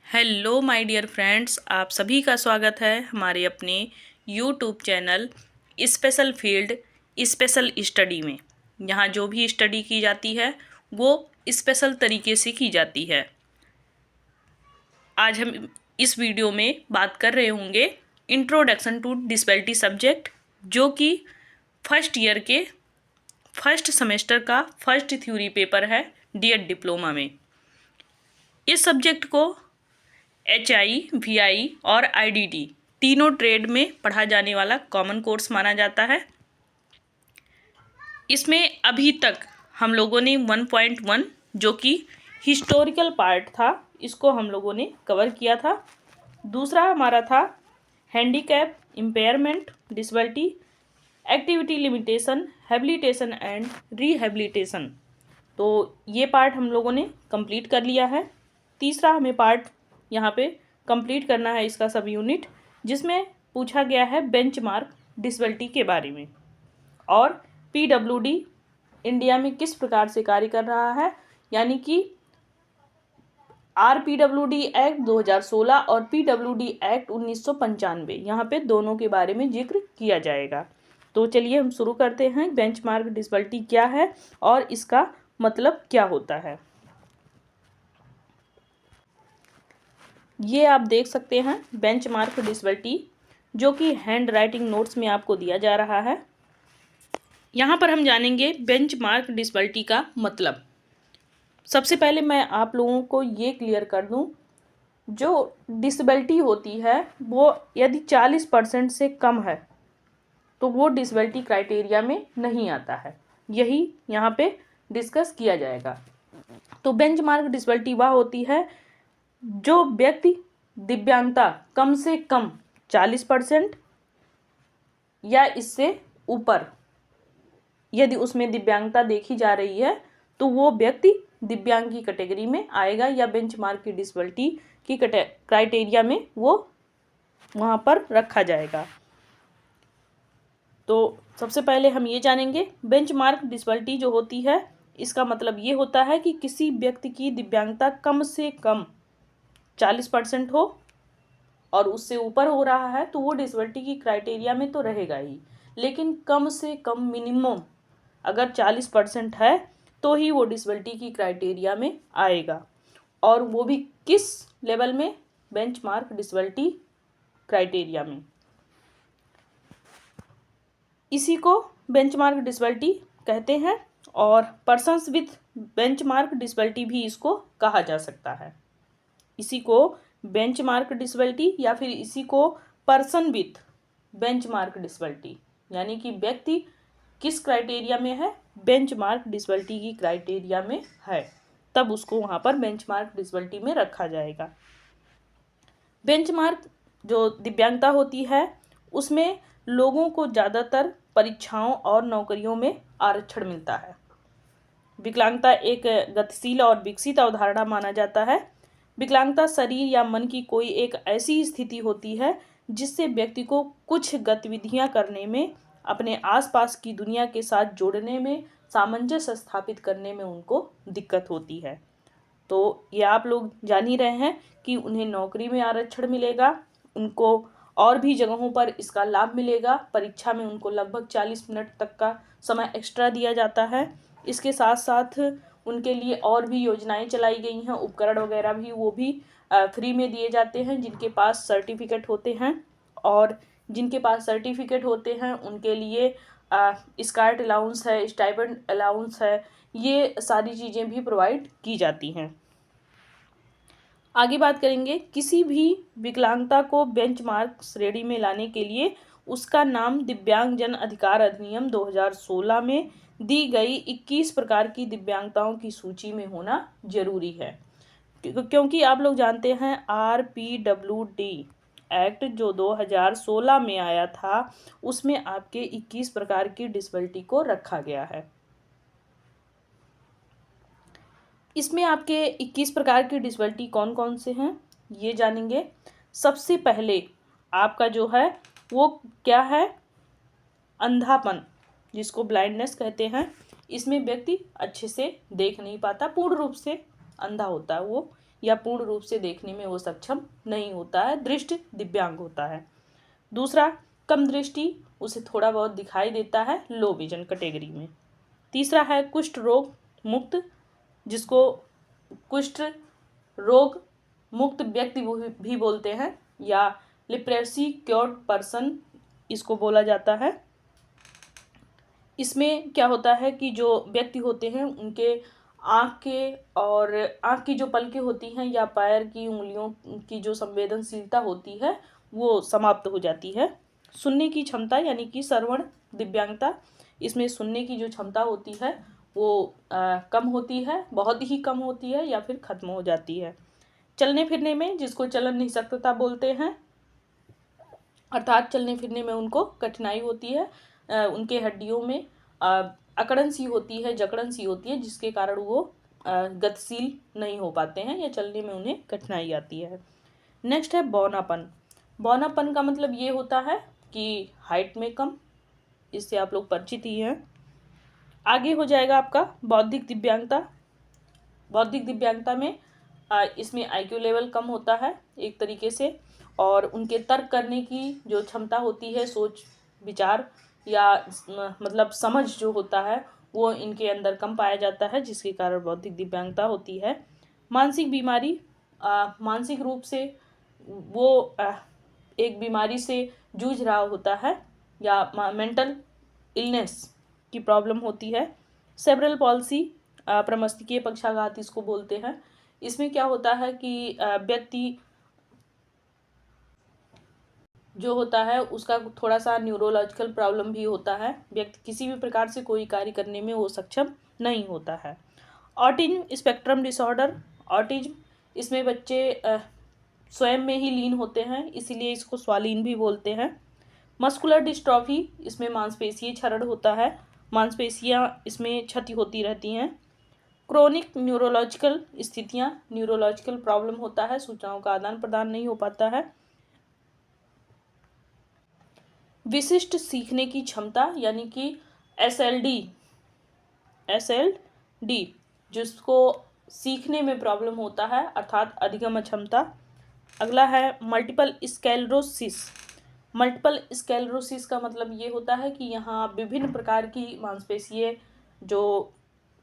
Hello my dear friends, आप सभी का स्वागत है हमारे अपने YouTube channel special field special study में। यहाँ जो भी स्टडी की जाती है वो स्पेशल तरीके से की जाती है। आज हम इस वीडियो में बात कर रहे होंगे इंट्रोडक्शन टू डिसेबिलिटी सब्जेक्ट, जो कि फर्स्ट ईयर के फर्स्ट सेमेस्टर का फर्स्ट थ्योरी पेपर है डीएड डिप्लोमा में। इस सब्जेक्ट को HI, VI और IDD तीनों ट्रेड में पढ़ा जाने वाला कॉमन कोर्स माना जाता है। इसमें अभी तक हम लोगों ने 1.1 जो कि हिस्टोरिकल पार्ट था, इसको हम लोगों ने कवर किया था। दूसरा हमारा था handicap, impairment, disability, activity limitation, habilitation and rehabilitation. तो ये पार्ट हम लोगों ने कंप्लीट कर लिया है। तीसरा हमें पार्ट यहाँ पे कंप्लीट करना है, इसका सब यूनिट, जिसमें पूछा गया है बेंचमार्क डिसेबिलिटी के बारे में और PWD इंडिया में किस प्रकार से कार्य कर रहा है, यानी कि RPWD एक्ट 2016 और PWD एक्ट 1995, यहाँ पे दोनों के बारे में जिक्र किया जाएगा। तो चलिए हम शुरू करते हैं। बेंचमार्क डिसेबिलिटी क्या है और इसका मतलब क्या होता है। ये आप देख सकते हैं बेंचमार्क डिसेबिलिटी, जो कि हैंड राइटिंग नोट्स में आपको दिया जा रहा है। यहाँ पर हम जानेंगे बेंचमार्क डिसेबिलिटी का मतलब। सबसे पहले मैं आप लोगों को ये क्लियर कर दूं, जो डिसेबिलिटी होती है वो यदि 40% से कम है तो वो डिसेबिलिटी क्राइटेरिया में नहीं आता है। यही यहाँ पे डिस्कस किया जाएगा। तो बेंचमार्क डिसेबिलिटी वह होती है जो व्यक्ति दिव्यांगता कम से कम 40% या इससे ऊपर यदि उसमें दिव्यांगता देखी जा रही है तो वो व्यक्ति दिव्यांग की कैटेगरी में आएगा या बेंचमार्क की डिसेबिलिटी की क्राइटेरिया में वो वहाँ पर रखा जाएगा। तो सबसे पहले हम ये जानेंगे बेंचमार्क डिसेबिलिटी जो होती है, इसका मतलब ये होता है कि किसी व्यक्ति की दिव्यांगता कम से कम 40% हो और उससे ऊपर हो रहा है तो वो डिसेबिलिटी की क्राइटेरिया में तो रहेगा ही, लेकिन कम से कम मिनिमम अगर 40% है तो ही वो डिसेबिलिटी की क्राइटेरिया में आएगा। और वो भी किस लेवल में? बेंचमार्क डिसेबिलिटी क्राइटेरिया में। इसी को बेंचमार्क डिसेबिलिटी कहते हैं और पर्सन्स विथ बेंचमार्क डिसेबिलिटी भी इसको कहा जा सकता है। इसी को बेंचमार्क डिसेबिलिटी या फिर इसी को पर्सन विथ बेंचमार्क डिसेबिलिटी, यानी कि व्यक्ति किस क्राइटेरिया में है? बेंचमार्क डिसेबिलिटी की क्राइटेरिया में है, तब उसको वहाँ पर बेंचमार्क डिसेबिलिटी में रखा जाएगा। बेंचमार्क जो दिव्यांगता होती है उसमें लोगों को ज़्यादातर परीक्षाओं और नौकरियों में आरक्षण मिलता है। विकलांगता एक गतिशील और विकसित अवधारणा माना जाता है। विकलांगता शरीर या मन की कोई एक ऐसी स्थिति होती है जिससे व्यक्ति को कुछ गतिविधियां करने में, अपने आसपास की दुनिया के साथ जोड़ने में, सामंजस्य स्थापित करने में उनको दिक्कत होती है। तो ये आप लोग जान ही रहे हैं कि उन्हें नौकरी में आरक्षण मिलेगा, उनको और भी जगहों पर इसका लाभ मिलेगा। परीक्षा में उनको लगभग 40 मिनट तक का समय एक्स्ट्रा दिया जाता है। इसके साथ साथ उनके लिए और भी योजनाएं चलाई गई हैं, उपकरण वगैरह भी वो भी फ्री में दिए जाते हैं जिनके पास सर्टिफिकेट होते हैं। और जिनके पास सर्टिफिकेट होते हैं उनके लिए स्कार्ट अलाउंस है, स्टाइपेंड अलाउंस है, ये सारी चीज़ें भी प्रोवाइड की जाती हैं। आगे बात करेंगे, किसी भी विकलांगता को बेंचमार्क श्रेणी में लाने के लिए उसका नाम दिव्यांगजन अधिकार अधिनियम 2016 में दी गई 21 प्रकार की दिव्यांगताओं की सूची में होना जरूरी है, क्योंकि आप लोग जानते हैं RPWD एक्ट जो 2016 में आया था उसमें आपके 21 प्रकार की डिसेबिलिटी को रखा गया है। इसमें आपके 21 प्रकार की डिसेबिलिटी कौन कौन से हैं ये जानेंगे। सबसे पहले आपका जो है वो क्या है? अंधापन, जिसको ब्लाइंडनेस कहते हैं। इसमें व्यक्ति अच्छे से देख नहीं पाता, पूर्ण रूप से अंधा होता है वो, या पूर्ण रूप से देखने में वो सक्षम नहीं होता है, दृष्टि दिव्यांग होता है। दूसरा, कम दृष्टि, उसे थोड़ा बहुत दिखाई देता है, लो विजन कैटेगरी में। तीसरा है कुष्ठ रोग मुक्त, जिसको कुष्ठ रोग मुक्त व्यक्ति भी बोलते हैं, या लिप्रेसी क्योर्ड पर्सन इसको बोला जाता है। इसमें क्या होता है कि जो व्यक्ति होते हैं उनके आँख की जो पलकें होती हैं या पैर की उंगलियों की जो संवेदनशीलता होती है वो समाप्त हो जाती है। सुनने की क्षमता यानी कि श्रवण दिव्यांगता, इसमें सुनने की जो क्षमता होती है वो कम होती है, बहुत ही कम होती है या फिर खत्म हो जाती है। चलने फिरने में, जिसको चलन निःशक्तता बोलते हैं, अर्थात चलने फिरने में उनको कठिनाई होती है, उनके हड्डियों में अकड़न सी होती है, जकड़न सी होती है, जिसके कारण वो गतिशील नहीं हो पाते हैं या चलने में उन्हें कठिनाई आती है। नेक्स्ट है बौनापन। बौनापन का मतलब ये होता है कि हाइट में कम, इससे आप लोग परिचित ही हैं। आगे हो जाएगा आपका बौद्धिक दिव्यांगता। बौद्धिक दिव्यांगता में इसमें IQ लेवल कम होता है एक तरीके से, और उनके तर्क करने की जो क्षमता होती है, सोच विचार या मतलब समझ जो होता है वो इनके अंदर कम पाया जाता है, जिसके कारण बौद्धिक दिव्यांगता होती है। मानसिक बीमारी, मानसिक रूप से वो एक बीमारी से जूझ रहा होता है या मेंटल इलनेस की प्रॉब्लम होती है। सेरेब्रल पॉल्सी, प्रमस्तिष्कीय पक्षाघात इसको बोलते हैं। इसमें क्या होता है कि व्यक्ति जो होता है उसका थोड़ा सा न्यूरोलॉजिकल प्रॉब्लम भी होता है, व्यक्ति किसी भी प्रकार से कोई कार्य करने में वो सक्षम नहीं होता है। ऑटिज्म स्पेक्ट्रम डिसऑर्डर, ऑटिज्म, इसमें बच्चे स्वयं में ही लीन होते हैं, इसीलिए इसको स्वालीन भी बोलते हैं। मस्कुलर डिस्ट्रॉफी, इसमें मांसपेशीय क्षरण होता है, मांसपेशियां इसमें क्षति होती रहती हैं। क्रोनिक न्यूरोलॉजिकल स्थितियां, न्यूरोलॉजिकल प्रॉब्लम होता है, सूचनाओं का आदान प्रदान नहीं हो पाता है। विशिष्ट सीखने की क्षमता यानी कि SLD, जिसको सीखने में प्रॉब्लम होता है, अर्थात अधिगम क्षमता। अगला है मल्टीपल स्क्लेरोसिस। मल्टीपल स्क्लेरोसिस का मतलब ये होता है कि यहाँ विभिन्न प्रकार की मांसपेशियां जो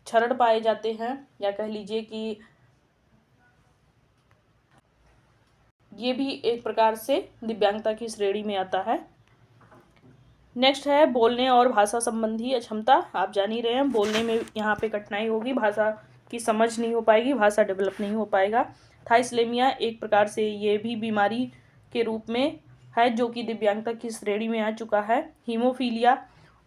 क्षरण पाए जाते हैं, या कह लीजिए कि ये भी एक प्रकार से दिव्यांगता की श्रेणी में आता है। नेक्स्ट है बोलने और भाषा संबंधी अक्षमता। आप जान ही रहे हैं, बोलने में यहाँ पे कठिनाई होगी, भाषा की समझ नहीं हो पाएगी, भाषा डेवलप नहीं हो पाएगा। थाइसलेमिया एक प्रकार से ये भी बीमारी के रूप में है जो कि दिव्यांगता की श्रेणी में आ चुका है। हीमोफीलिया,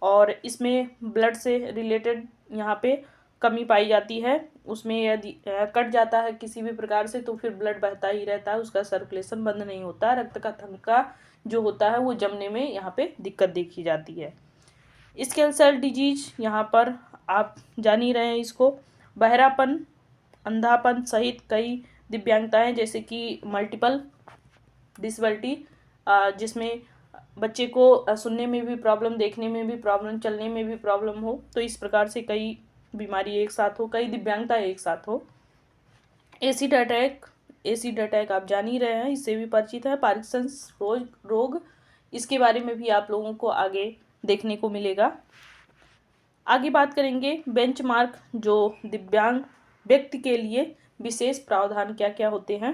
और इसमें ब्लड से रिलेटेड यहाँ पे कमी पाई जाती है, उसमें यदि कट जाता है किसी भी प्रकार से तो फिर ब्लड बहता ही रहता है, उसका सर्कुलेशन बंद नहीं होता, रक्त का थक्का जो होता है वो जमने में यहाँ पे दिक्कत देखी जाती है। स्केल सेल डिजीज, यहाँ पर आप जान ही रहे हैं इसको। बहरापन, अंधापन सहित कई दिव्यांगताएं जैसे कि मल्टीपल डिसेबिलिटी, जिसमें बच्चे को सुनने में भी प्रॉब्लम, देखने में भी प्रॉब्लम, चलने में भी प्रॉब्लम हो, तो इस प्रकार से कई बीमारी एक साथ हो, कई दिव्यांगता एक साथ हो। एसिड अटैक आप जान ही रहे हैं, इससे भी परिचित है। पार्किंसंस रोग, इसके बारे में भी आप लोगों को आगे देखने को मिलेगा। आगे बात करेंगे बेंचमार्क, जो दिव्यांग व्यक्ति के लिए विशेष प्रावधान क्या क्या होते हैं।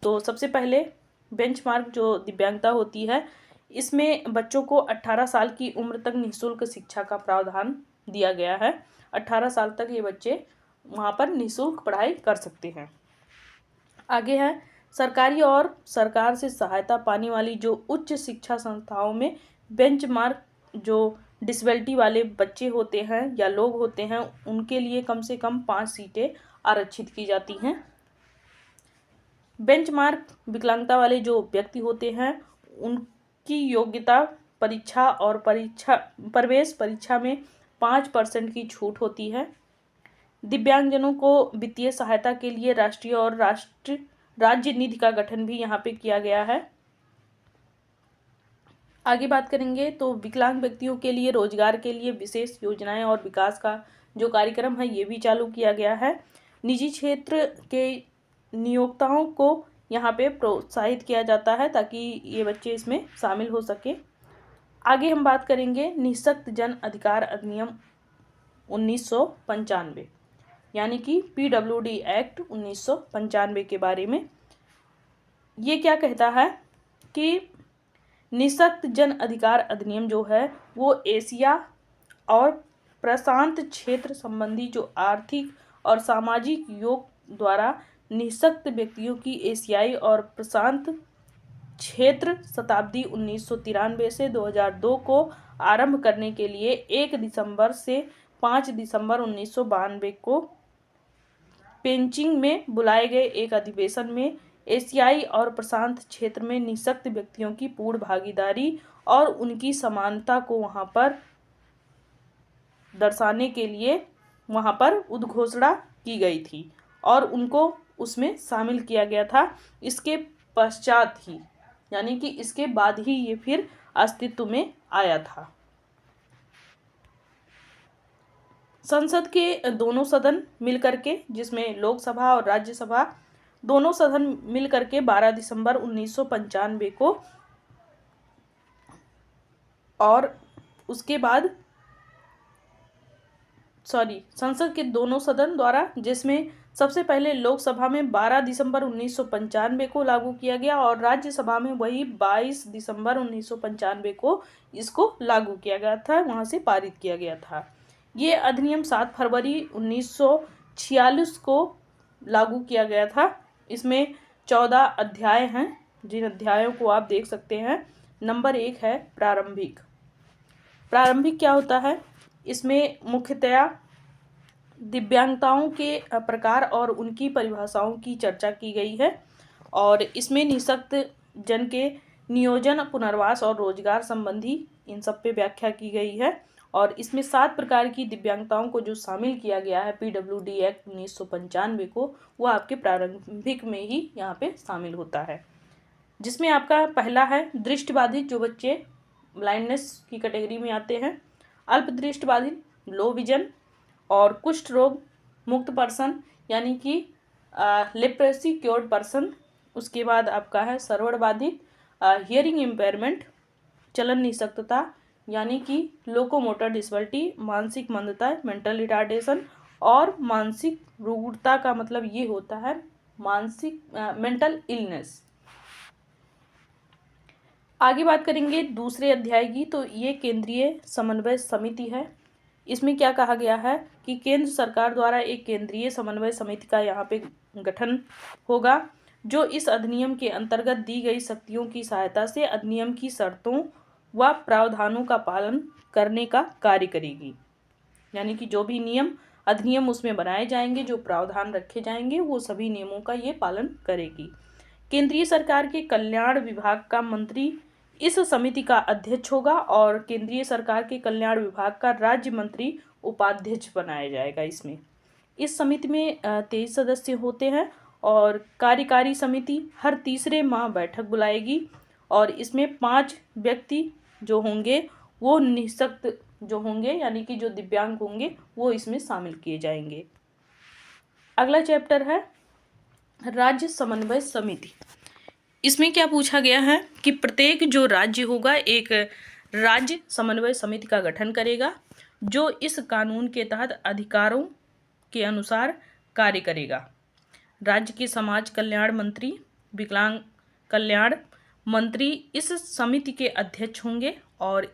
तो सबसे पहले बेंचमार्क जो दिव्यांगता होती है, इसमें बच्चों को 18 साल की उम्र तक निःशुल्क शिक्षा का प्रावधान दिया गया है। 18 साल तक ये बच्चे वहाँ पर निःशुल्क पढ़ाई कर सकते हैं। आगे है सरकारी और सरकार से सहायता पाने वाली जो उच्च शिक्षा संस्थाओं में बेंचमार्क जो डिसेबिलिटी वाले बच्चे होते हैं या लोग होते हैं, उनके लिए कम से कम 5 सीटें आरक्षित की जाती हैं। बेंचमार्क विकलांगता वाले जो व्यक्ति होते हैं उनकी योग्यता परीक्षा और प्रवेश परीक्षा में 5% की छूट होती है। दिव्यांगजनों को वित्तीय सहायता के लिए राष्ट्रीय और राज्य निधि का गठन भी यहाँ पे किया गया है। आगे बात करेंगे तो विकलांग व्यक्तियों के लिए रोजगार के लिए विशेष योजनाएं और विकास का जो कार्यक्रम है ये भी चालू किया गया है। निजी क्षेत्र के नियोक्ताओं को यहाँ पे प्रोत्साहित किया जाता है ताकि ये बच्चे इसमें शामिल हो सके। आगे हम बात करेंगे निःशक्त जन अधिकार अधिनियम 1995 यानी कि PWD एक्ट 1995 के बारे में। ये क्या कहता है कि निःशक्त जन अधिकार अधिनियम जो है वो एशिया और प्रशांत क्षेत्र संबंधी जो आर्थिक और सामाजिक योग द्वारा निःशक्त व्यक्तियों की एशियाई और प्रशांत क्षेत्र शताब्दी 1993 से 2002 को आरंभ करने के लिए 1 दिसंबर से 5 दिसंबर 1992 को पेंचिंग में बुलाए गए एक अधिवेशन में एशियाई और प्रशांत क्षेत्र में निःशक्त व्यक्तियों की पूर्ण भागीदारी और उनकी समानता को वहाँ पर दर्शाने के लिए वहाँ पर उद्घोषणा की गई थी और उनको उसमें शामिल किया गया था। इसके पश्चात ही यानी कि इसके बाद ही ये फिर अस्तित्व में आया था। संसद के दोनों सदन मिलकर के, जिसमें लोकसभा और राज्यसभा दोनों सदन मिलकर के 12 दिसंबर 1995 को और उसके बाद संसद के दोनों सदन द्वारा, जिसमें सबसे पहले लोकसभा में 12 दिसंबर 1995 को लागू किया गया और राज्यसभा में वही 22 दिसंबर 1995 को इसको लागू किया गया था, वहाँ से पारित किया गया था। ये अधिनियम 7 फरवरी 1946 को लागू किया गया था। इसमें 14 अध्याय हैं, जिन अध्यायों को आप देख सकते हैं। नंबर 1 है प्रारंभिक। प्रारंभिक क्या होता है? इसमें मुख्यतया दिव्यांगताओं के प्रकार और उनकी परिभाषाओं की चर्चा की गई है और इसमें निःशक्त जन के नियोजन, पुनर्वास और रोजगार संबंधी इन सब पे व्याख्या की गई है और इसमें 7 प्रकार की दिव्यांगताओं को जो शामिल किया गया है PWD एक्ट 1995 को, वो आपके प्रारंभिक में ही यहाँ पे शामिल होता है। जिसमें आपका पहला है दृष्टिबाधित, जो बच्चे ब्लाइंडनेस की कैटेगरी में आते हैं, अल्प दृष्टिबाधित लो विजन और कुष्ठ रोग मुक्त पर्सन यानी कि लेप्रेसी क्योर्ड पर्सन। उसके बाद आपका है श्रवण बाधित, हियरिंग इम्पेयरमेंट, चलन निःशक्तता यानी कि लोकोमोटर डिसबिलिटी, मानसिक मंदता मेंटल रिटार्डेशन और मानसिक रुग्णता का मतलब ये होता है मानसिक मेंटल इलनेस। आगे बात करेंगे दूसरे अध्याय की, तो ये केंद्रीय समन्वय समिति है। इसमें क्या कहा गया है कि केंद्र सरकार द्वारा एक केंद्रीय समन्वय समिति का यहाँ पे गठन होगा, जो इस अधिनियम के अंतर्गत दी गई शक्तियों की सहायता से अधिनियम की शर्तों व प्रावधानों का पालन करने का कार्य करेगी। यानी कि जो भी नियम अधिनियम उसमें बनाए जाएंगे, जो प्रावधान रखे जाएंगे, वो सभी नियमों का ये पालन करेगी। केंद्रीय सरकार के कल्याण विभाग का मंत्री इस समिति का अध्यक्ष होगा और केंद्रीय सरकार के कल्याण विभाग का राज्य मंत्री उपाध्यक्ष बनाया जाएगा। इसमें इस समिति में 23 सदस्य होते हैं और कार्यकारी समिति हर तीसरे माह बैठक बुलाएगी और इसमें 5 व्यक्ति जो होंगे वो निःशक्त जो होंगे यानी कि जो दिव्यांग होंगे वो इसमें शामिल किए जाएंगे। अगला चैप्टर है राज्य समन्वय समिति। इसमें क्या पूछा गया है कि प्रत्येक जो राज्य होगा एक राज्य समन्वय समिति का गठन करेगा, जो इस कानून के तहत अधिकारों के अनुसार कार्य करेगा। राज्य के समाज कल्याण मंत्री, विकलांग कल्याण मंत्री इस समिति के अध्यक्ष होंगे और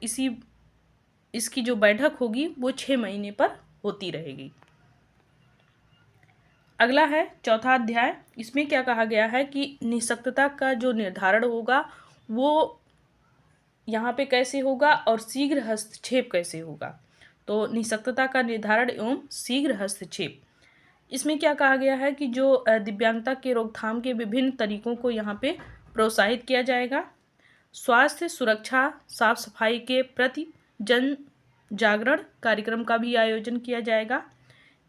इसकी जो बैठक होगी वो 6 महीने पर होती रहेगी। अगला है चौथा अध्याय। इसमें क्या कहा गया है कि निःशक्तता का जो निर्धारण होगा वो यहाँ पे कैसे होगा और शीघ्र हस्तक्षेप कैसे होगा। तो निःशक्तता का निर्धारण एवं शीघ्र हस्तक्षेप, इसमें क्या कहा गया है कि जो दिव्यांगता के रोकथाम के विभिन्न तरीकों को यहाँ पे प्रोत्साहित किया जाएगा। स्वास्थ्य सुरक्षा साफ सफाई के प्रति जन जागरण कार्यक्रम का भी आयोजन किया जाएगा।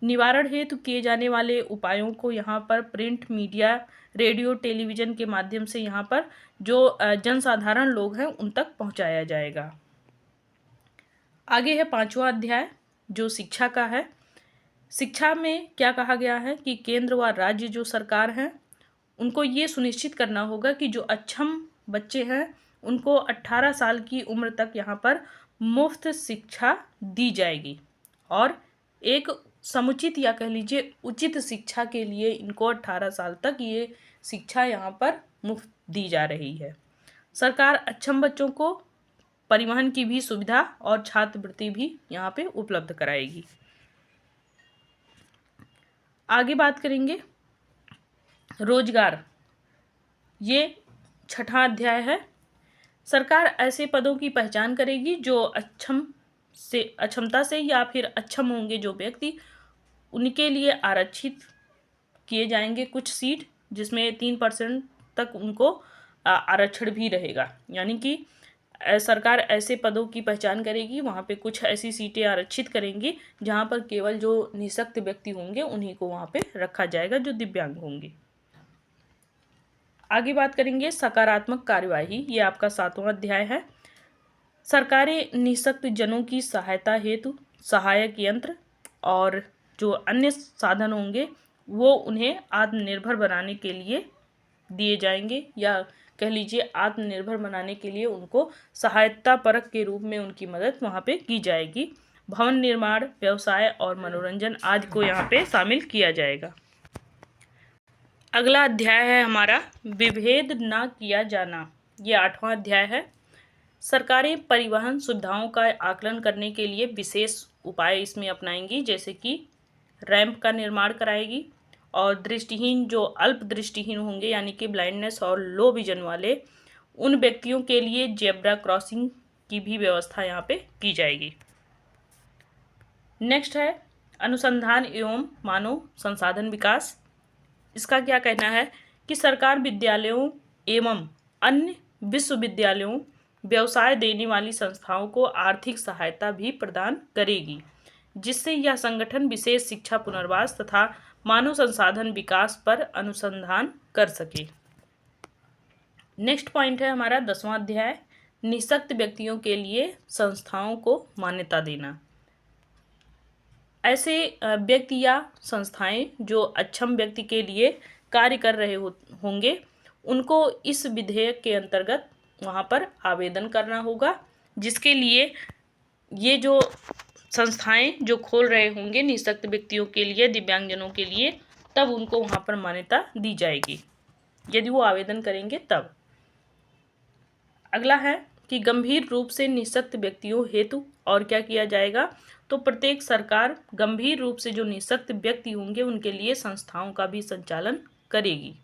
निवारण हेतु किए जाने वाले उपायों को यहाँ पर प्रिंट मीडिया, रेडियो, टेलीविज़न के माध्यम से यहाँ पर जो जनसाधारण लोग हैं उन तक पहुँचाया जाएगा। आगे है 5वां अध्याय जो शिक्षा का है। शिक्षा में क्या कहा गया है कि केंद्र व राज्य जो सरकार हैं उनको ये सुनिश्चित करना होगा कि जो अक्षम बच्चे हैं उनको 18 साल की उम्र तक यहाँ पर मुफ्त शिक्षा दी जाएगी और एक समुचित या कह लीजिए उचित शिक्षा के लिए इनको 18 साल तक ये शिक्षा यहाँ पर मुफ्त दी जा रही है। सरकार अक्षम बच्चों को परिवहन की भी सुविधा और छात्रवृत्ति भी यहाँ पे उपलब्ध कराएगी। आगे बात करेंगे रोजगार, ये 6वां अध्याय है। सरकार ऐसे पदों की पहचान करेगी जो अक्षमता से या फिर अक्षम होंगे जो व्यक्ति, उनके लिए आरक्षित किए जाएंगे कुछ सीट, जिसमें 3% तक उनको आरक्षण भी रहेगा। यानी कि सरकार ऐसे पदों की पहचान करेगी, वहाँ पे कुछ ऐसी सीटें आरक्षित करेंगी जहाँ पर केवल जो निःशक्त व्यक्ति होंगे उन्हीं को वहाँ पे रखा जाएगा जो दिव्यांग होंगे। आगे बात करेंगे सकारात्मक कार्यवाही, ये आपका 7वां अध्याय है। सरकारें निःशक्त जनों की सहायता हेतु सहायक यंत्र और जो अन्य साधन होंगे वो उन्हें आत्मनिर्भर बनाने के लिए दिए जाएंगे, या कह लीजिए आत्मनिर्भर बनाने के लिए उनको सहायता परक के रूप में उनकी मदद वहाँ पे की जाएगी। भवन निर्माण, व्यवसाय और मनोरंजन आदि को यहाँ पे शामिल किया जाएगा। अगला अध्याय है हमारा विभेद न किया जाना, ये 8वां अध्याय है। सरकारें परिवहन सुविधाओं का आकलन करने के लिए विशेष उपाय इसमें अपनाएंगी, जैसे कि रैंप का निर्माण कराएगी और दृष्टिहीन जो अल्प दृष्टिहीन होंगे यानी कि ब्लाइंडनेस और लो विजन वाले उन व्यक्तियों के लिए जेब्रा क्रॉसिंग की भी व्यवस्था यहाँ पे की जाएगी। नेक्स्ट है अनुसंधान एवं मानव संसाधन विकास। इसका क्या कहना है कि सरकार विद्यालयों एवं अन्य विश्वविद्यालयों, व्यवसाय देने वाली संस्थाओं को आर्थिक सहायता भी प्रदान करेगी, जिससे यह संगठन विशेष शिक्षा, पुनर्वास तथा मानव संसाधन विकास पर अनुसंधान कर सके। नेक्स्ट पॉइंट है हमारा 10वां अध्याय, निःशक्त व्यक्तियों के लिए संस्थाओं को मान्यता देना। ऐसे व्यक्ति या संस्थाएं जो अक्षम व्यक्ति के लिए कार्य कर रहे होंगे उनको इस विधेयक के अंतर्गत वहाँ पर आवेदन करना होगा, जिसके लिए ये जो संस्थाएं जो खोल रहे होंगे निःशक्त व्यक्तियों के लिए, दिव्यांगजनों के लिए, तब उनको वहाँ पर मान्यता दी जाएगी यदि वो आवेदन करेंगे तब। अगला है कि गंभीर रूप से निःशक्त व्यक्तियों हेतु और क्या किया जाएगा, तो प्रत्येक सरकार गंभीर रूप से जो निःशक्त व्यक्ति होंगे उनके लिए संस्थाओं का भी संचालन करेगी।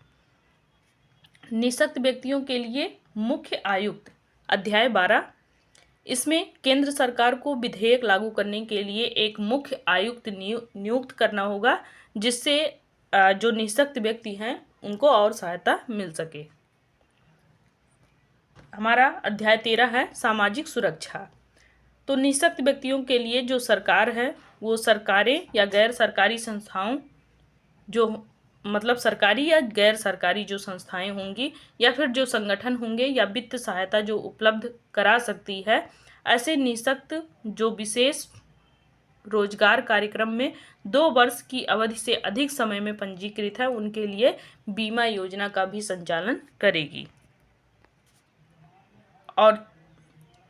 निःशक्त व्यक्तियों के लिए मुख्य आयुक्त, अध्याय 12, इसमें केंद्र सरकार को विधेयक लागू करने के लिए एक मुख्य आयुक्त नियुक्त करना होगा, जिससे जो निःशक्त व्यक्ति हैं उनको और सहायता मिल सके। हमारा अध्याय 13 है सामाजिक सुरक्षा। तो निःशक्त व्यक्तियों के लिए जो सरकार है वो सरकारें या गैर सरकारी संस्थाओं, जो मतलब सरकारी या गैर सरकारी जो संस्थाएं होंगी या फिर जो संगठन होंगे या वित्त सहायता जो उपलब्ध करा सकती है, ऐसे निःशक्त जो विशेष रोजगार कार्यक्रम में 2 वर्ष की अवधि से अधिक समय में पंजीकृत है उनके लिए बीमा योजना का भी संचालन करेगी। और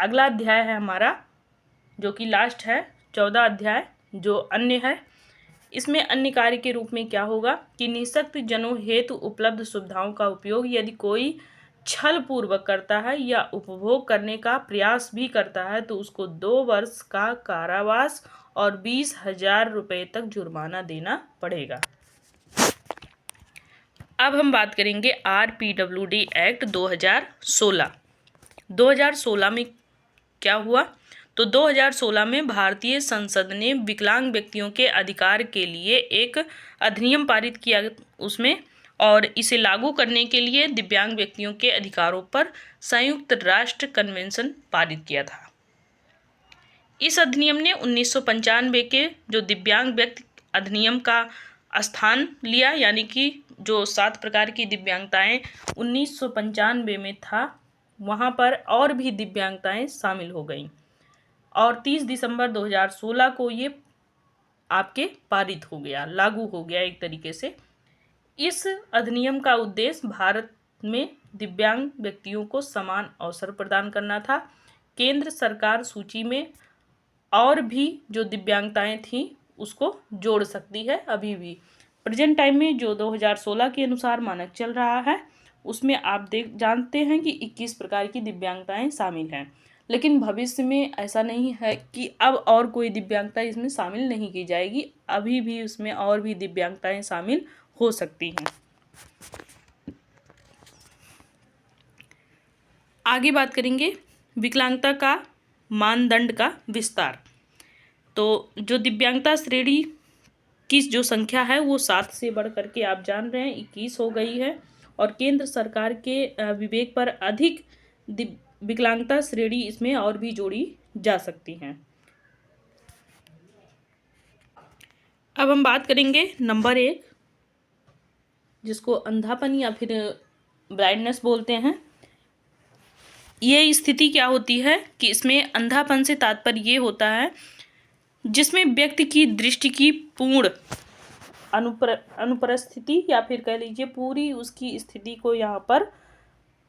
अगला अध्याय है हमारा जो कि लास्ट है 14 अध्याय, जो अन्य है। इसमें अन्य कार्य के रूप में क्या होगा कि निःशक्त जनों हेतु उपलब्ध सुविधाओं का उपयोग यदि कोई छल पूर्वक करता है या उपभोग करने का प्रयास भी करता है तो उसको 2 वर्ष का कारावास और 20,000 रुपये तक जुर्माना देना पड़ेगा। अब हम बात करेंगे RPWD एक्ट 2016। 2016 में क्या हुआ, तो 2016 में भारतीय संसद ने विकलांग व्यक्तियों के अधिकार के लिए एक अधिनियम पारित किया उसमें, और इसे लागू करने के लिए दिव्यांग व्यक्तियों के अधिकारों पर संयुक्त राष्ट्र कन्वेंशन पारित किया था। इस अधिनियम ने 1995 के जो दिव्यांग व्यक्ति अधिनियम का स्थान लिया, यानी कि जो 7 प्रकार की दिव्यांगताएं 1995 में था वहाँ पर और भी दिव्यांगताएं शामिल हो गईं, और 30 दिसंबर 2016 को ये आपके पारित हो गया, लागू हो गया एक तरीके से। इस अधिनियम का उद्देश्य भारत में दिव्यांग व्यक्तियों को समान अवसर प्रदान करना था। केंद्र सरकार सूची में और भी जो दिव्यांगताएं थी उसको जोड़ सकती है। अभी भी प्रेजेंट टाइम में जो 2016 के अनुसार मानक चल रहा है उसमें आप जानते हैं कि 21 प्रकार की दिव्यांगताएं शामिल हैं, लेकिन भविष्य में ऐसा नहीं है कि अब और कोई दिव्यांगता इसमें शामिल नहीं की जाएगी। अभी भी उसमें और भी दिव्यांगताएं शामिल हो सकती हैं। आगे बात करेंगे विकलांगता का मानदंड का विस्तार। तो जो दिव्यांगता श्रेणी की जो संख्या है वो 7 से बढ़ करके आप जान रहे हैं 21 हो गई है, और केंद्र सरकार के विवेक पर अधिक विकलांगता श्रेणी इसमें और भी जोड़ी जा सकती हैं। अब हम बात करेंगे नंबर 1, जिसको अंधापन या फिर ब्लाइंडनेस बोलते हैं। ये स्थिति क्या होती है कि इसमें अंधापन से तात्पर्य ये होता है जिसमें व्यक्ति की दृष्टि की पूर्ण अनुपस्थिति या फिर कह लीजिए पूरी उसकी स्थिति को यहाँ पर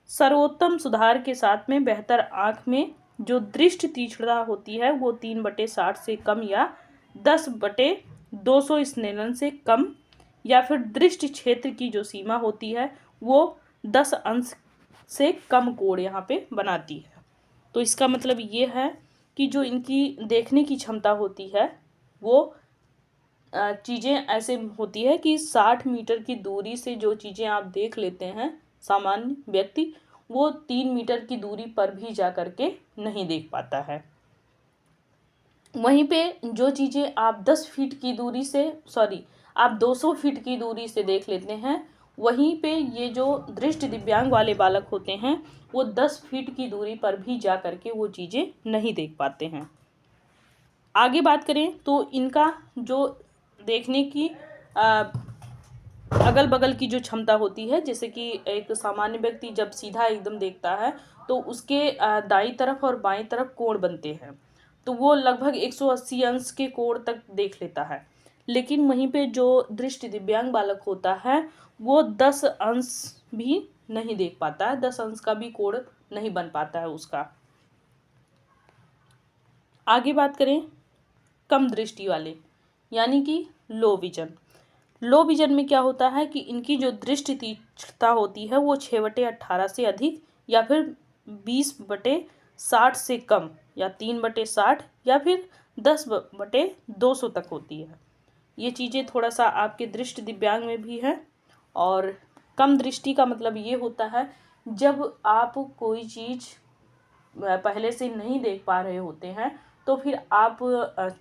सर्वोत्तम सुधार के साथ में बेहतर आँख में जो दृष्टि तीक्ष्णता होती है वो 3/60 से कम या 10/200 स्नेलन से कम, या फिर दृष्टि क्षेत्र की जो सीमा होती है वो 10 अंश से कम कोण यहाँ पे बनाती है। तो इसका मतलब ये है कि जो इनकी देखने की क्षमता होती है वो चीज़ें ऐसे होती है कि 60 मीटर की दूरी से जो चीज़ें आप देख लेते हैं सामान्य व्यक्ति, वो 3 मीटर की दूरी पर भी जा करके नहीं देख पाता है। वहीं पे जो चीज़ें आप 10 फीट की दूरी से आप 200 फीट की दूरी से देख लेते हैं, वहीं पे ये जो दृष्टि दिव्यांग वाले बालक होते हैं वो 10 फीट की दूरी पर भी जा करके वो चीज़ें नहीं देख पाते हैं। आगे बात करें तो इनका जो देखने की अगल बगल की जो क्षमता होती है, जैसे कि एक सामान्य व्यक्ति जब सीधा एकदम देखता है तो उसके दाईं तरफ और बाईं तरफ कोण बनते हैं, तो वो लगभग 180 अंश के कोण तक देख लेता है। लेकिन वहीं पे जो दृष्टि दिव्यांग बालक होता है वो 10 अंश भी नहीं देख पाता है, 10 अंश का भी कोण नहीं बन पाता है उसका। आगे बात करें कम दृष्टि वाले यानी कि लो विजन। लो विजन में क्या होता है कि इनकी जो दृष्टि तीक्ष्णता होती है वो 6/18 से अधिक या फिर 20/60 से कम या 3/60 या फिर 10/200 तक होती है। ये चीज़ें थोड़ा सा आपके दृष्टि दिव्यांग में भी है। और कम दृष्टि का मतलब ये होता है जब आप कोई चीज़ पहले से नहीं देख पा रहे होते हैं तो फिर आप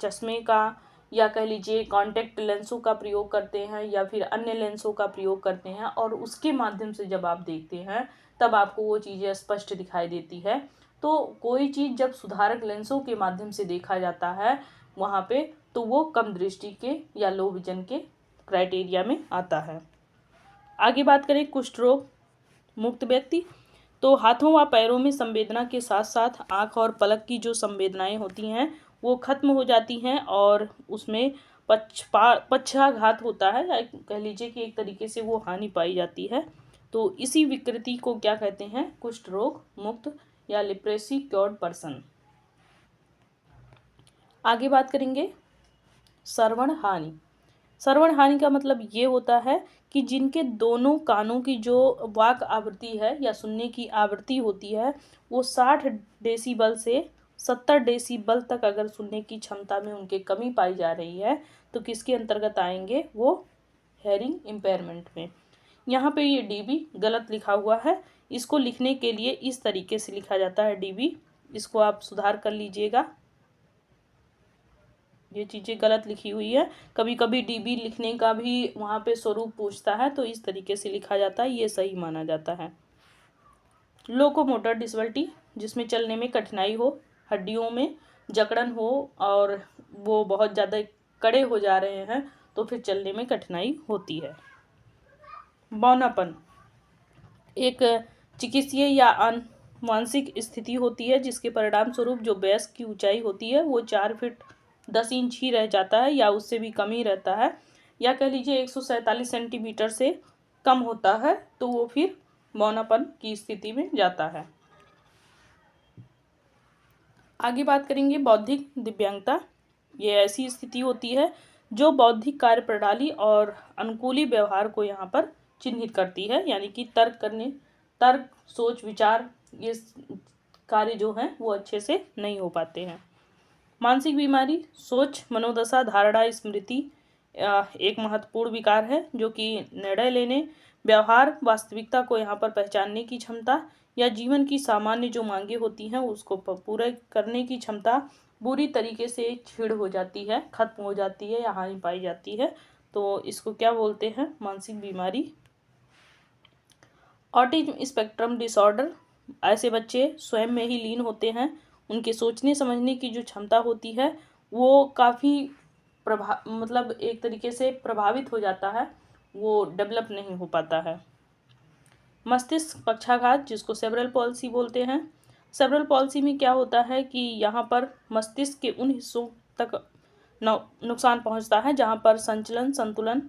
चश्मे का या कह लीजिए कॉन्टैक्ट लेंसों का प्रयोग करते हैं या फिर अन्य लेंसों का प्रयोग करते हैं, और उसके माध्यम से जब आप देखते हैं तब आपको वो चीज़ें स्पष्ट दिखाई देती है। तो कोई चीज़ जब सुधारक लेंसों के माध्यम से देखा जाता है वहाँ पे, तो वो कम दृष्टि के या लो विजन के क्राइटेरिया में आता है। आगे बात करें कुष्ठ रोग मुक्त व्यक्ति। तो हाथों व पैरों में संवेदना के साथ साथ आँख और पलक की जो संवेदनाएं होती हैं वो खत्म हो जाती हैं और उसमें पक्षाघात होता है, या कह लीजिए कि एक तरीके से वो हानि पाई जाती है। तो इसी विकृति को क्या कहते हैं? कुष्ठ रोग मुक्त या लेप्रेसी क्योर्ड पर्सन। आगे बात करेंगे श्रवण हानि। श्रवण हानि का मतलब ये होता है कि जिनके दोनों कानों की जो वाक आवृत्ति है या सुनने की आवृत्ति होती है वो 60 डेसिबल से 70 डेसिबल तक अगर सुनने की क्षमता में उनके कमी पाई जा रही है तो किसके अंतर्गत आएंगे? वो हेयरिंग इम्पेयरमेंट में। यहाँ पे ये डीबी गलत लिखा हुआ है, इसको लिखने के लिए इस तरीके से लिखा जाता है डीबी, इसको आप सुधार कर लीजिएगा। ये चीज़ें गलत लिखी हुई है, कभी कभी डीबी लिखने का भी वहाँ पे स्वरूप पूछता है तो इस तरीके से लिखा जाता है, ये सही माना जाता है। लोकोमोटर डिसेबिलिटी जिसमें चलने में कठिनाई हो, हड्डियों में जकड़न हो और वो बहुत ज़्यादा कड़े हो जा रहे हैं तो फिर चलने में कठिनाई होती है। बौनापन एक चिकित्सीय या आनुवांशिक स्थिति होती है जिसके परिणाम स्वरूप जो वयस्क की ऊंचाई होती है वो 4 फीट 10 इंच ही रह जाता है या उससे भी कम ही रहता है, या कह लीजिए 147 सेंटीमीटर से कम होता है तो वो फिर मौनापन की स्थिति में जाता है। आगे बात करेंगे बौद्धिक दिव्यांगता। ये ऐसी स्थिति होती है जो बौद्धिक कार्य प्रणाली और अनुकूली व्यवहार को यहाँ पर चिन्हित करती है, यानी कि तर्क सोच विचार ये कार्य जो हैं वो अच्छे से नहीं हो पाते हैं। मानसिक बीमारी, सोच, मनोदशा, धारणा, स्मृति एक महत्वपूर्ण विकार है जो कि निर्णय लेने, व्यवहार, वास्तविकता को यहाँ पर पहचानने की क्षमता या जीवन की सामान्य जो मांगे होती हैं उसको पूरा करने की क्षमता बुरी तरीके से छीड़ हो जाती है, खत्म हो जाती है या हानि पाई जाती है। तो इसको क्या बोलते हैं? मानसिक बीमारी। ऑटिज्म स्पेक्ट्रम डिसऑर्डर, ऐसे बच्चे स्वयं में ही लीन होते हैं, उनके सोचने समझने की जो क्षमता होती है वो काफ़ी मतलब एक तरीके से प्रभावित हो जाता है, वो डेवलप नहीं हो पाता है। मस्तिष्क पक्षाघात, जिसको सेरेब्रल पॉल्सी बोलते हैं। सेरेब्रल पॉल्सी में क्या होता है कि यहाँ पर मस्तिष्क के उन हिस्सों तक नुकसान पहुँचता है जहाँ पर संचलन, संतुलन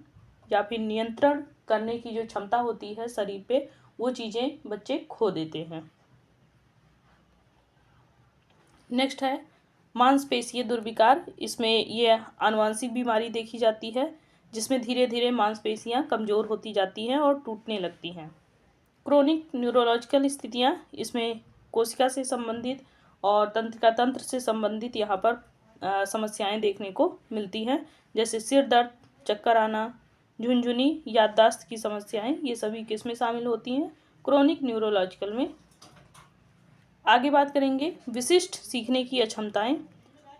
या फिर नियंत्रण करने की जो क्षमता होती है शरीर पे, वो चीज़ें बच्चे खो देते हैं। नेक्स्ट है मांसपेशीय दुर्विकार। इसमें ये आनुवंशिक बीमारी देखी जाती है जिसमें धीरे धीरे मांसपेशियां कमज़ोर होती जाती हैं और टूटने लगती हैं। क्रोनिक न्यूरोलॉजिकल स्थितियां, इसमें कोशिका से संबंधित और तंत्रिका तंत्र से संबंधित यहाँ पर समस्याएं देखने को मिलती हैं, जैसे सिर दर्द, चक्कर आना, झुनझुनी, याददाश्त की समस्याएं, ये सभी किसमें शामिल होती हैं? क्रोनिक न्यूरोलॉजिकल में। आगे बात करेंगे विशिष्ट सीखने की अक्षमताएं।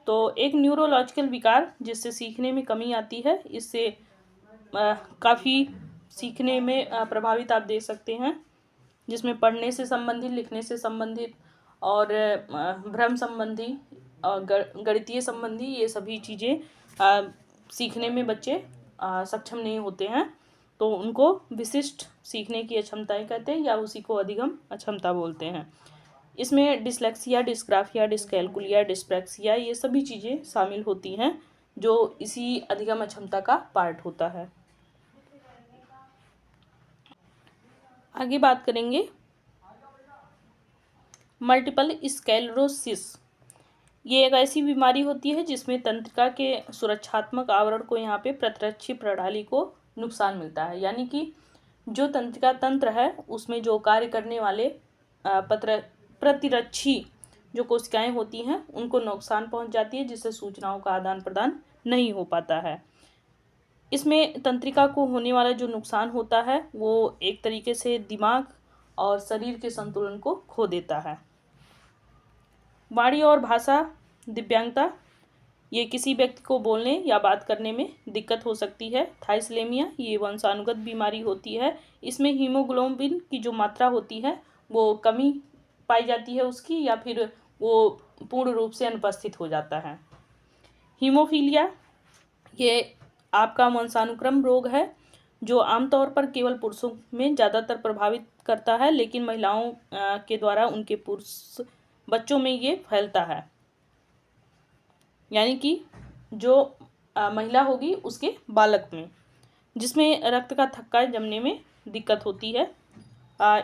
तो एक न्यूरोलॉजिकल विकार जिससे सीखने में कमी आती है, इससे काफ़ी सीखने में प्रभावित आप देख सकते हैं, जिसमें पढ़ने से संबंधित, लिखने से संबंधित और भ्रम संबंधी और गणितीय संबंधी ये सभी चीज़ें सीखने में बच्चे सक्षम नहीं होते हैं, तो उनको विशिष्ट सीखने की अक्षमताएं कहते हैं या उसी को अधिगम अक्षमता बोलते हैं। इसमें डिसलेक्सिया, डिस्ग्राफिया, डिस्कैल्कुलिया, डिस्प्रैक्सिया ये सभी चीज़ें शामिल होती हैं जो इसी अधिगम अक्षमता का पार्ट होता है। आगे बात करेंगे मल्टीपल स्क्लेरोसिस। ये एक ऐसी बीमारी होती है जिसमें तंत्रिका के सुरक्षात्मक आवरण को यहाँ पे प्रतिरक्षी प्रणाली को नुकसान मिलता है, यानी कि जो तंत्रिका तंत्र है उसमें जो कार्य करने वाले प्रतिरक्षी जो कोशिकाएं होती हैं उनको नुकसान पहुंच जाती है, जिससे सूचनाओं का आदान प्रदान नहीं हो पाता है। इसमें तंत्रिका को होने वाला जो नुकसान होता है वो एक तरीके से दिमाग और शरीर के संतुलन को खो देता है। वाणी और भाषा दिव्यांगता, ये किसी व्यक्ति को बोलने या बात करने में दिक्कत हो सकती है। थाइसलेमिया, ये वंशानुगत बीमारी होती है। इसमें हीमोग्लोबिन की जो मात्रा होती है वो कमी पाई जाती है उसकी, या फिर वो पूर्ण रूप से अनुपस्थित हो जाता है। हीमोफीलिया, ये आपका वंशानुक्रम रोग है जो आमतौर पर केवल पुरुषों में ज़्यादातर प्रभावित करता है, लेकिन महिलाओं के द्वारा उनके पुरुष बच्चों में ये फैलता है, यानी कि जो महिला होगी उसके बालक में, जिसमें रक्त का थक्का जमने में दिक्कत होती है।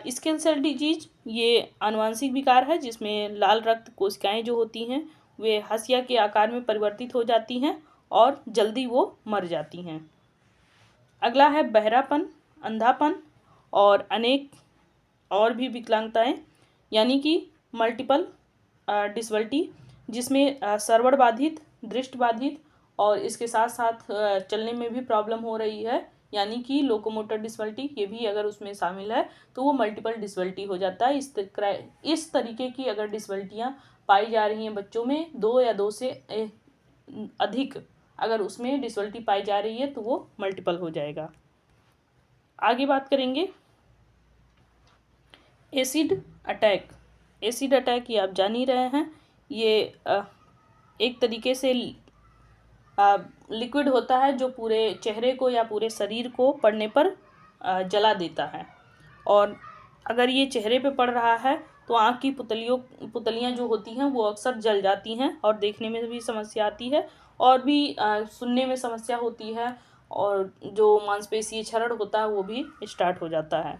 स्किन सेल डिजीज, ये आनुवंशिक विकार है जिसमें लाल रक्त कोशिकाएं जो होती हैं वे हंसिया के आकार में परिवर्तित हो जाती हैं और जल्दी वो मर जाती हैं। अगला है बहरापन, अंधापन और अनेक और भी विकलांगताएं, यानी कि मल्टीपल डिसेबिलिटी, जिसमें श्रवण बाधित, दृष्टि बाधित और इसके साथ साथ चलने में भी प्रॉब्लम हो रही है, यानी कि लोकोमोटर डिसेबिलिटी, ये भी अगर उसमें शामिल है तो वो मल्टीपल डिसेबिलिटी हो जाता है। इस तरीके की अगर डिसेबिलिटियाँ पाई जा रही हैं बच्चों में, 2 या 2 से अधिक अगर उसमें डिसेबिलिटी पाई जा रही है तो वो मल्टीपल हो जाएगा। आगे बात करेंगे एसिड अटैक। एसिड अटैक ये आप जान ही रहे हैं, ये एक तरीके से लिक्विड होता है जो पूरे चेहरे को या पूरे शरीर को पड़ने पर जला देता है, और अगर ये चेहरे पे पड़ रहा है तो आँख की पुतलियाँ जो होती हैं वो अक्सर जल जाती हैं और देखने में भी समस्या आती है, और भी सुनने में समस्या होती है, और जो मांसपेशीय क्षरण होता है वो भी स्टार्ट हो जाता है।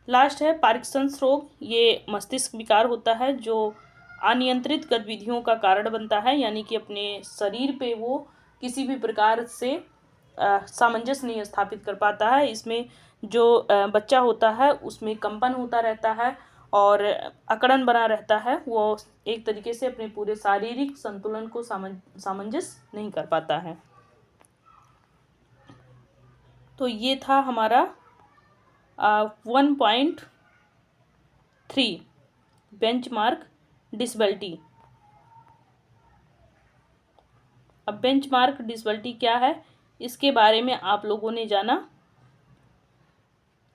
लास्ट है पार्किंसंस रोग। ये मस्तिष्क विकार होता है जो अनियंत्रित गतिविधियों का कारण बनता है, यानी कि अपने शरीर पे वो किसी भी प्रकार से सामंजस्य नहीं स्थापित कर पाता है। इसमें जो बच्चा होता है उसमें कंपन होता रहता है और अकड़न बना रहता है, वो एक तरीके से अपने पूरे शारीरिक संतुलन को सामंजस्य नहीं कर पाता है। तो ये था हमारा 1.3 बेंचमार्क डिसेबिलिटी। अब बेंचमार्क डिसेबिलिटी क्या है इसके बारे में आप लोगों ने जाना,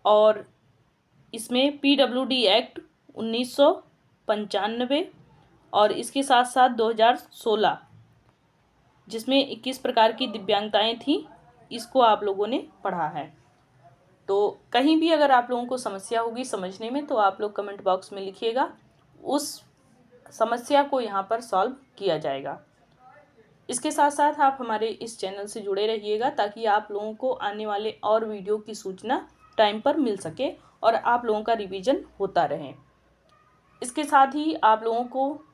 और इसमें PWD एक्ट 1995 और इसके साथ साथ 2016 जिसमें 21 प्रकार की दिव्यांगताएं थी, इसको आप लोगों ने पढ़ा है। तो कहीं भी अगर आप लोगों को समस्या होगी समझने में तो आप लोग कमेंट बॉक्स में लिखिएगा, उस समस्या को यहाँ पर सॉल्व किया जाएगा। इसके साथ साथ आप हमारे इस चैनल से जुड़े रहिएगा ताकि आप लोगों को आने वाले और वीडियो की सूचना टाइम पर मिल सके और आप लोगों का रिवीजन होता रहे। इसके साथ ही आप लोगों को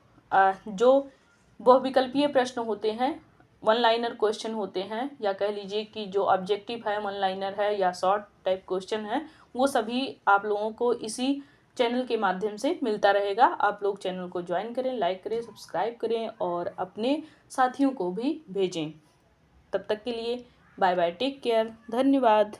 जो बहुविकल्पीय प्रश्न होते हैं, वन लाइनर क्वेश्चन होते हैं, या कह लीजिए कि जो ऑब्जेक्टिव है वन लाइनर है या शॉर्ट टाइप क्वेश्चन है, वो सभी आप लोगों को इसी चैनल के माध्यम से मिलता रहेगा। आप लोग चैनल को ज्वाइन करें, लाइक करें, सब्सक्राइब करें और अपने साथियों को भी भेजें। तब तक के लिए बाय बाय, टेक केयर, धन्यवाद।